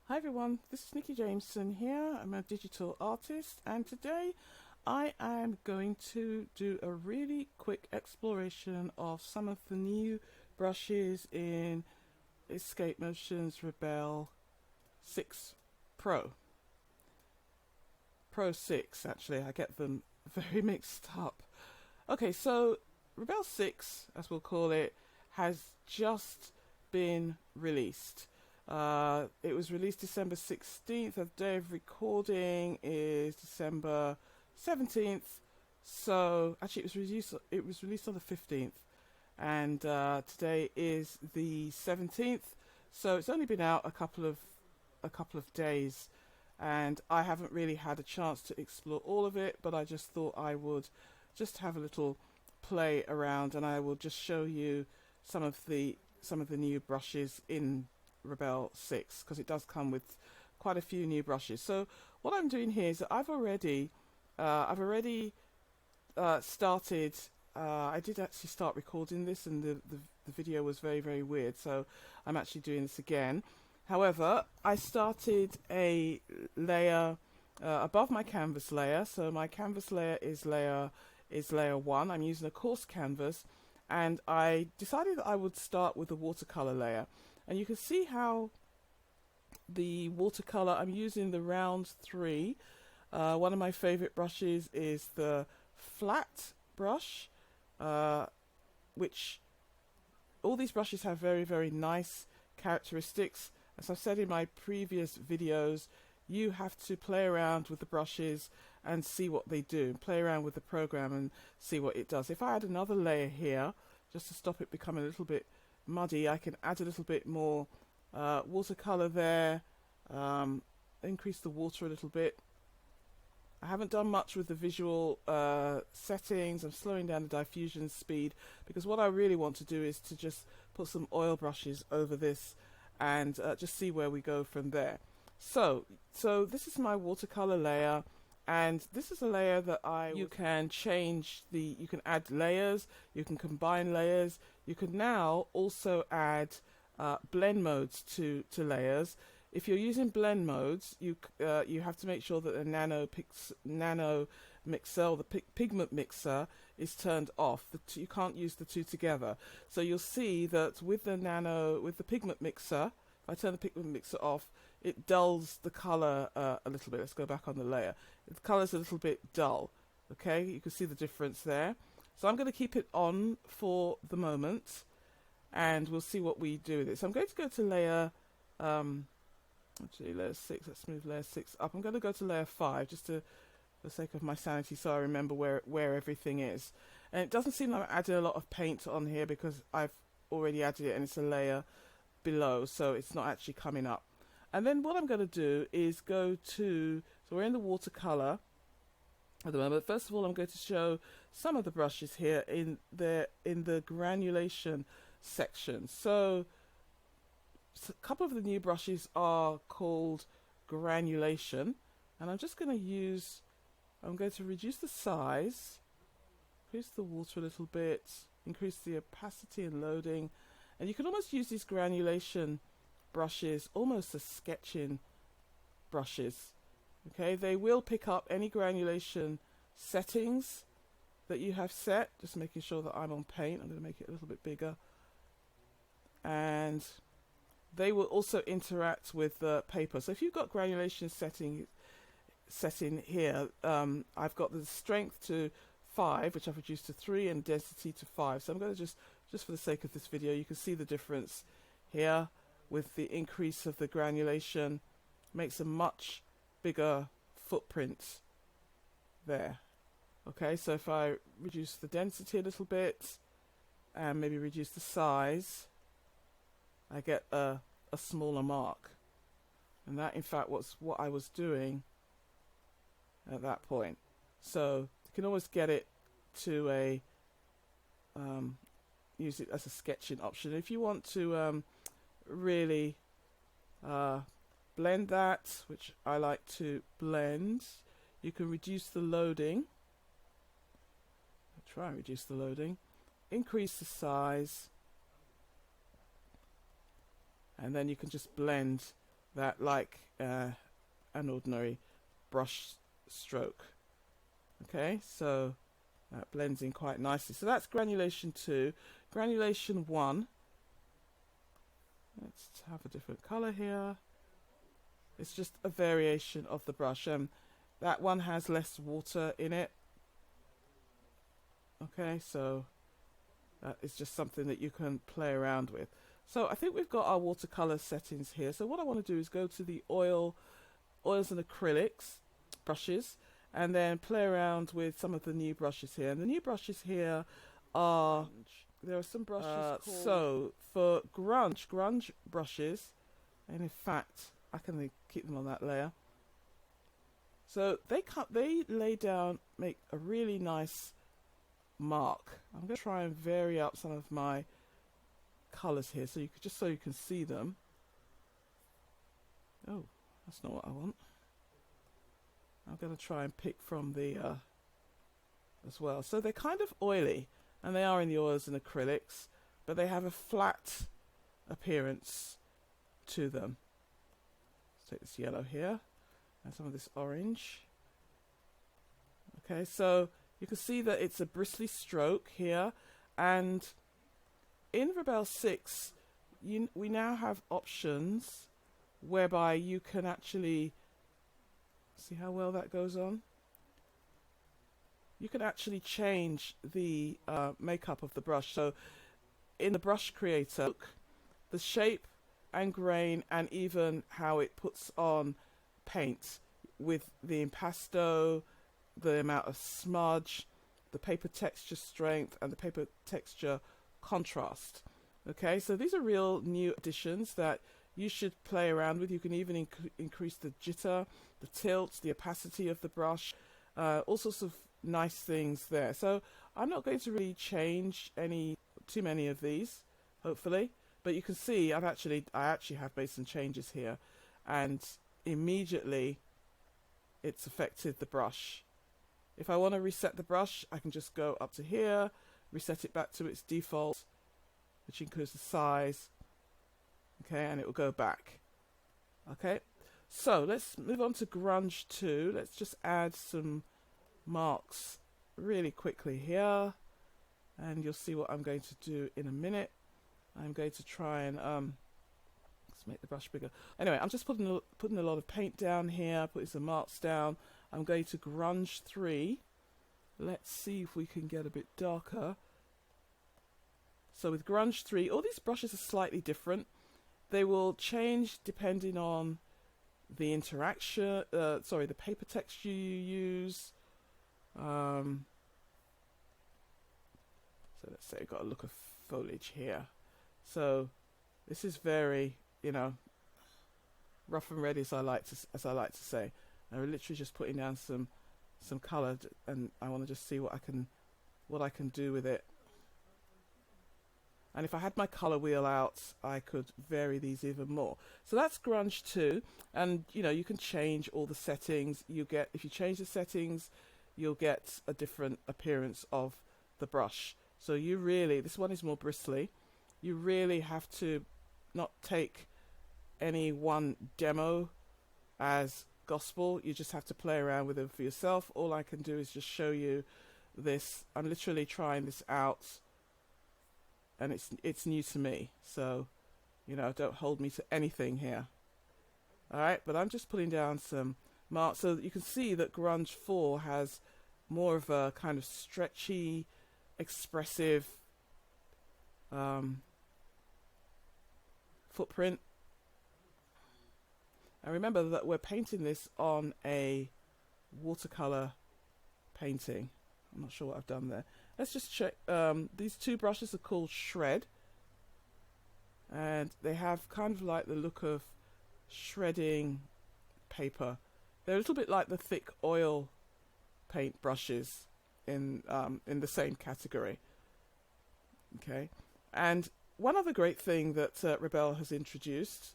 Hi everyone, this is Nikki Jameson here. I'm a digital artist, and today I am going to do a really quick exploration of some of the new brushes in Escape Motion's Rebelle 6 Pro. Pro 6 actually, I get them very mixed up. Okay, so Rebelle 6, as we'll call it, has just been released. It was released December 16th. The day of recording is December 17th. So actually, It was released on the 15th, and today is the 17th. So it's only been out a couple of days, and I haven't really had a chance to explore all of it. But I just thought I would just have a little play around, and I will just show you some of the new brushes in Rebelle 6, because it does come with quite a few new brushes. So what I'm doing here is that I've already started. I did actually start recording this, and the video was very weird, so I'm actually doing this again. However, I started a layer above my canvas layer. So my canvas layer is layer 1. I'm using a coarse canvas, and I decided that I would start with the watercolor layer. And you can see how the watercolor, I'm using the round 3. One of my favorite brushes is the flat brush, which all these brushes have very nice characteristics. As I've said in my previous videos, you have to play around with the brushes and see what they do, play around with the program and see what it does. If I add another layer here, just to stop it becoming a little bit muddy, I can add a little bit more watercolor there, increase the water a little bit. I haven't done much with the visual settings. I'm slowing down the diffusion speed, because what I really want to do is to just put some oil brushes over this and just see where we go from there. So this is my watercolor layer, and this is a layer that you can you can add layers, you can combine layers, you can now also add blend modes to layers. If you're using blend modes, you have to make sure that the nano mixer, or the pigment mixer, is turned off. You can't use the two together. So you'll see that with the pigment mixer, if I turn the pigment mixer off, it dulls the color a little bit. Let's go back on the layer. The color's a little bit dull. Okay, you can see the difference there. So I'm going to keep it on for the moment, and we'll see what we do with it. So I'm going to go to layer, actually layer 6. Let's move layer 6 up. I'm going to go to layer 5, just for the sake of my sanity, so I remember where everything is. And it doesn't seem like I'm adding a lot of paint on here, because I've already added it and it's a layer below, so it's not actually coming up. And then what I'm going to do is so we're in the watercolor at the moment. First of all, I'm going to show some of the brushes here in the granulation section. So a couple of the new brushes are called Granulation, and I'm going to reduce the size, increase the water a little bit, increase the opacity and loading, and you can almost use these granulation brushes almost as sketching brushes. Okay, they will pick up any granulation settings that you have set. Just making sure that I'm on paint. I'm going to make it a little bit bigger, and they will also interact with the paper. So if you've got granulation setting here, I've got the strength to 5, which I've reduced to 3, and density to 5. So I'm going to just for the sake of this video, you can see the difference here with the increase of the granulation. Makes a much bigger footprint there. Okay, so if I reduce the density a little bit and maybe reduce the size, I get a smaller mark. And that in fact was what I was doing at that point. So you can always get it to a use it as a sketching option. If you want to really blend that, which I like to blend, you can reduce the loading. I'll try and reduce the loading, increase the size, and then you can just blend that like an ordinary brush stroke. Okay, so that blends in quite nicely. So that's granulation 2. Granulation 1. Let's have a different color here. It's just a variation of the brush. That one has less water in it. Okay, so that is just something that you can play around with. So I think we've got our watercolor settings here. So what I want to do is go to the oils and acrylics brushes, and then play around with some of the new brushes here. And the new brushes here are, there are some brushes so for grunge brushes, and in fact I can keep them on that layer. So they lay down, make a really nice mark. I'm going to try and vary up some of my colors here so you can see them. Oh, that's not what I want. I'm going to try and pick from the as well. So they're kind of oily, and they are in the oils and acrylics, but they have a flat appearance to them. Let's take this yellow here and some of this orange. Okay, so you can see that it's a bristly stroke here, and in Rebelle 6 we now have options whereby you can actually see how well that goes on. You can actually change the makeup of the brush. So in the brush creator, the shape and grain, and even how it puts on paint with the impasto, the amount of smudge, the paper texture strength, and the paper texture contrast. Okay, so these are real new additions that you should play around with. You can even increase the jitter, the tilt, the opacity of the brush, all sorts of nice things there. So I'm not going to really change too many of these, hopefully, but you can see I actually have made some changes here, and immediately it's affected the brush. If I want to reset the brush, I can just go up to here, reset it back to its default, which includes the size. Okay, and it will go back. Okay, so let's move on to Grunge 2. Let's just add some marks really quickly here, and you'll see what I'm going to do in a minute. I'm going to try and let's make the brush bigger. Anyway, I'm just putting a lot of paint down here, putting some marks down. I'm going to Grunge 3. Let's see if we can get a bit darker. So with Grunge 3, all these brushes are slightly different. They will change depending on the interaction, the paper texture you use. So let's say I've got a look of foliage here. So this is very, rough and ready, as I like to say. I'm literally just putting down some colour, and I want to just see what I can do with it. And if I had my colour wheel out, I could vary these even more. So that's Grunge 2, and you can change all the settings. If you change the settings, you'll get a different appearance of the brush. So this one is more bristly. You really have to not take any one demo as gospel. You just have to play around with them for yourself. All I can do is just show you this. I'm literally trying this out, and it's new to me, so don't hold me to anything here. Alright, but I'm just putting down some marks so that you can see that Grunge 4 has more of a kind of stretchy, expressive footprint. And remember that we're painting this on a watercolor painting. I'm not sure what I've done there. Let's just check. These two brushes are called Shred, and they have kind of like the look of shredding paper. They're a little bit like the thick oil paint brushes in the same category. Okay, and one other great thing that Rebelle has introduced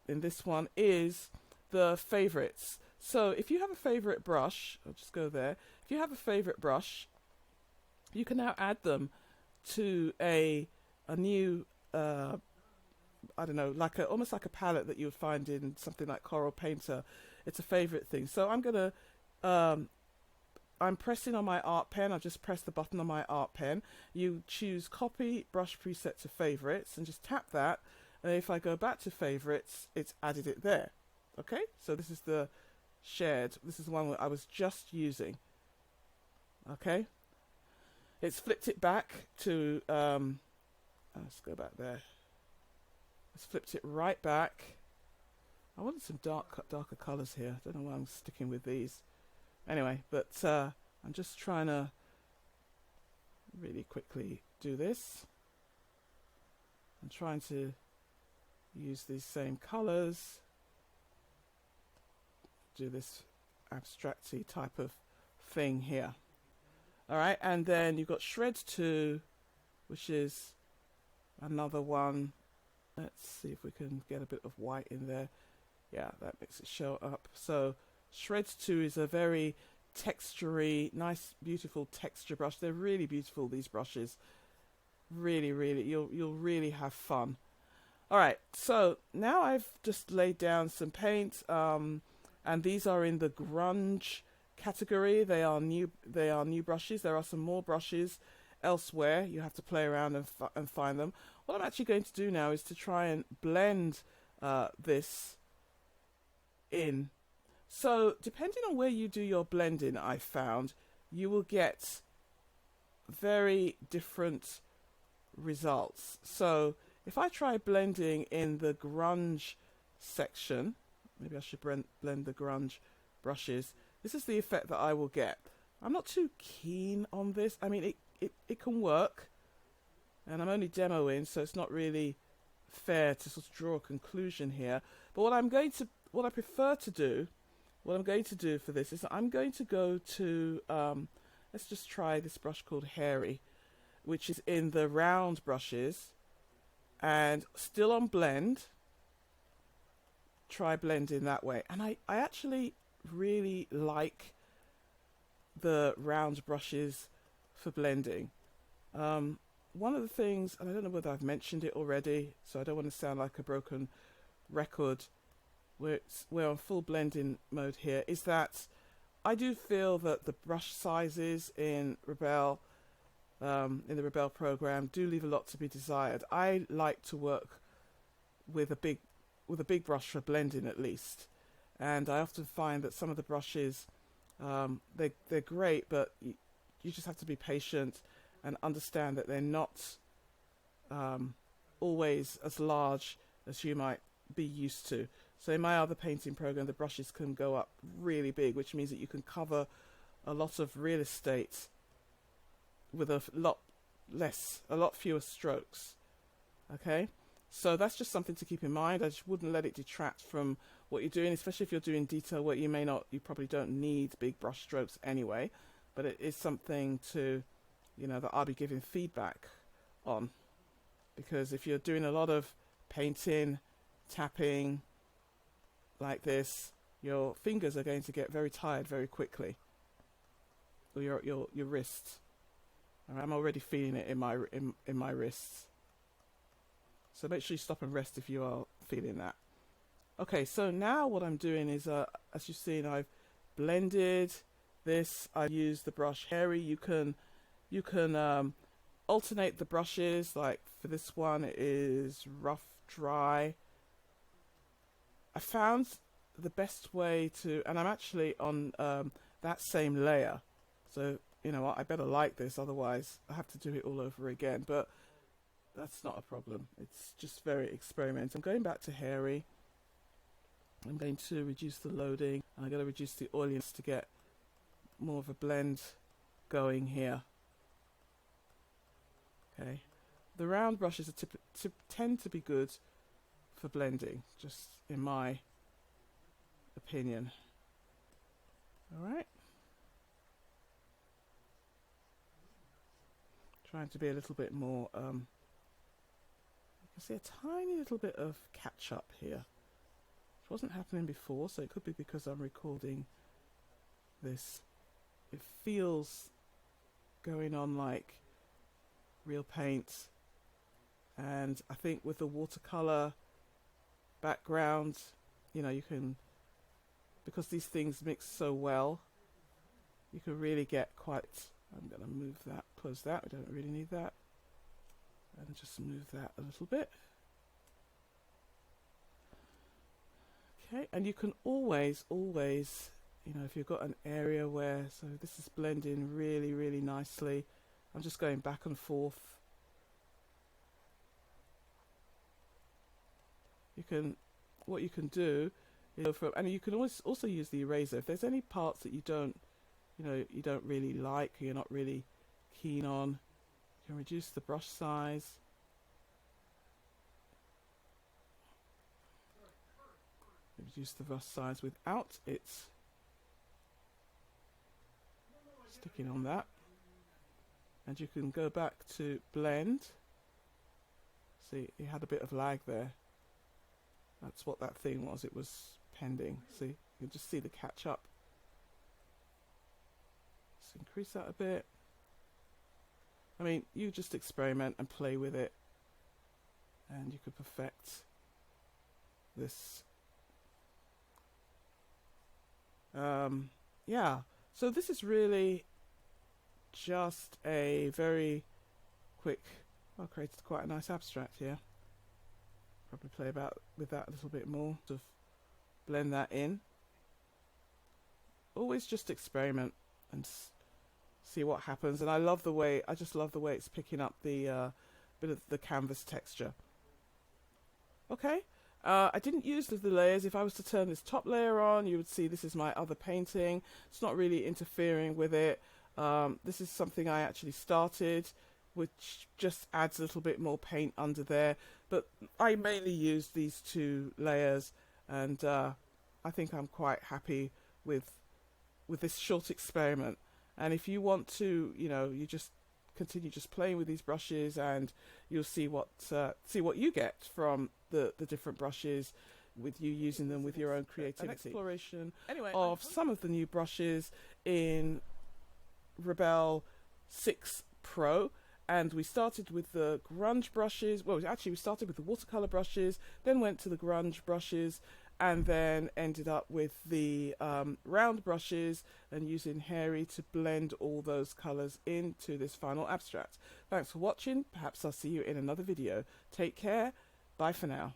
in this one is the favorites. So if you have a favorite brush, I'll just go there. If you have a favorite brush, you can now add them to a new I don't know, like almost like a palette that you would find in something like Coral Painter. It's a favorite thing. So um, I'm pressing on my art pen. I've just pressed the button on my art pen. You choose copy brush preset to favorites and just tap that. And if I go back to favorites, it's added it there. Okay, so this is the shared. This is the one that I was just using. Okay, it's flipped it back to, let's go back there. It's flipped it right back. I wanted some darker colours here. I don't know why I'm sticking with these. Anyway, but I'm just trying to really quickly do this. I'm trying to use these same colours. Do this abstracty type of thing here. Alright, and then you've got Shred 2, which is another one. Let's see if we can get a bit of white in there. Yeah, that makes it show up. So Shred 2 is a very textury, nice, beautiful texture brush. They're really beautiful, these brushes. Really, really, you'll really have fun. Alright, so now I've just laid down some paint, and these are in the grunge category. They are new brushes. There are some more brushes elsewhere. You have to play around and find them. What I'm actually going to do now is to try and blend this in. So depending on where you do your blending, I found you will get very different results. So if I try blending in the grunge section, maybe I should blend the grunge brushes. This is the effect that I will get. I'm not too keen on this. I mean, it can work, and I'm only demoing, so it's not really fair to sort of draw a conclusion here. But what I'm going to do for this is I'm going to go to let's just try this brush called Hairy, which is in the round brushes, and still on blend. Try blending that way, and I actually really like the round brushes for blending. One of the things, and I don't know whether I've mentioned it already, so I don't want to sound like a broken record, we're on full blending mode here, is that I do feel that the brush sizes in Rebelle, in the Rebelle program, do leave a lot to be desired. I like to work with a big brush for blending at least, and I often find that some of the brushes, they're great, but you just have to be patient and understand that they're not always as large as you might be used to. So in my other painting program, the brushes can go up really big, which means that you can cover a lot of real estate with a lot fewer strokes. Okay, so that's just something to keep in mind. I just wouldn't let it detract from what you're doing, especially if you're doing detail work. You probably don't need big brush strokes anyway, but it is something to, that I'll be giving feedback on, because if you're doing a lot of painting, tapping like this, your fingers are going to get very tired very quickly, or your wrists. I'm already feeling it in my wrists. So make sure you stop and rest if you are feeling that. Okay, so now what I'm doing is, as you've seen, I've blended this. I used the brush Hairy. You can alternate the brushes. Like for this one, it is rough, dry. I found the best way to, and I'm actually on that same layer. So you know what, I better like this, otherwise I have to do it all over again. But that's not a problem. It's just very experimental. I'm going back to Hairy. I'm going to reduce the loading, and I'm going to reduce the oiliness to get more of a blend going here. Okay, the round brushes tend to be good for blending, just in my opinion. All right, trying to be a little bit more. You can see a tiny little bit of catch up here. Wasn't happening before, so it could be because I'm recording this. It feels going on like real paint, And I think with the watercolor background, you know, you can, because these things mix so well, you can really get quite, I'm going to move that, close that, we don't really need that, and just move that a little bit. Okay, and you can always, you know, if you've got an area where, so this is blending really, really nicely. I'm just going back and forth. You can, what you can do is go from, and you can always also use the eraser. If there's any parts that you don't, you know, you don't really like, or you're not really keen on, you can reduce the brush size. Reduce the brush size without it sticking on that. And you can go back to blend. See, you had a bit of lag there. That's what that thing was, it was pending. See, you can just see the catch up. Let's increase that a bit. I mean, you just experiment and play with it, and you could perfect this. Yeah, so this is really just a very quick, I created quite a nice abstract here. Probably play about with that a little bit more, sort of blend that in. Always just experiment and see what happens. And I love the way, I just love the way it's picking up the bit of the canvas texture. Okay. I didn't use the layers. If I was to turn this top layer on, you would see this is my other painting. It's not really interfering with it. This is something I actually started, which just adds a little bit more paint under there. But I mainly use these two layers, and I think I'm quite happy with this short experiment. And if you want to, you know, you just continue just playing with these brushes, and you'll see what you get from the different brushes, with you using them with your own creativity. An exploration of some of the new brushes in Rebelle 6 Pro. And we started with the grunge brushes. Well, actually we started with the watercolor brushes, then went to the grunge brushes, and then ended up with the round brushes, and using Hairy to blend all those colors into this final abstract. Thanks for watching. Perhaps I'll see you in another video. Take care. Bye for now.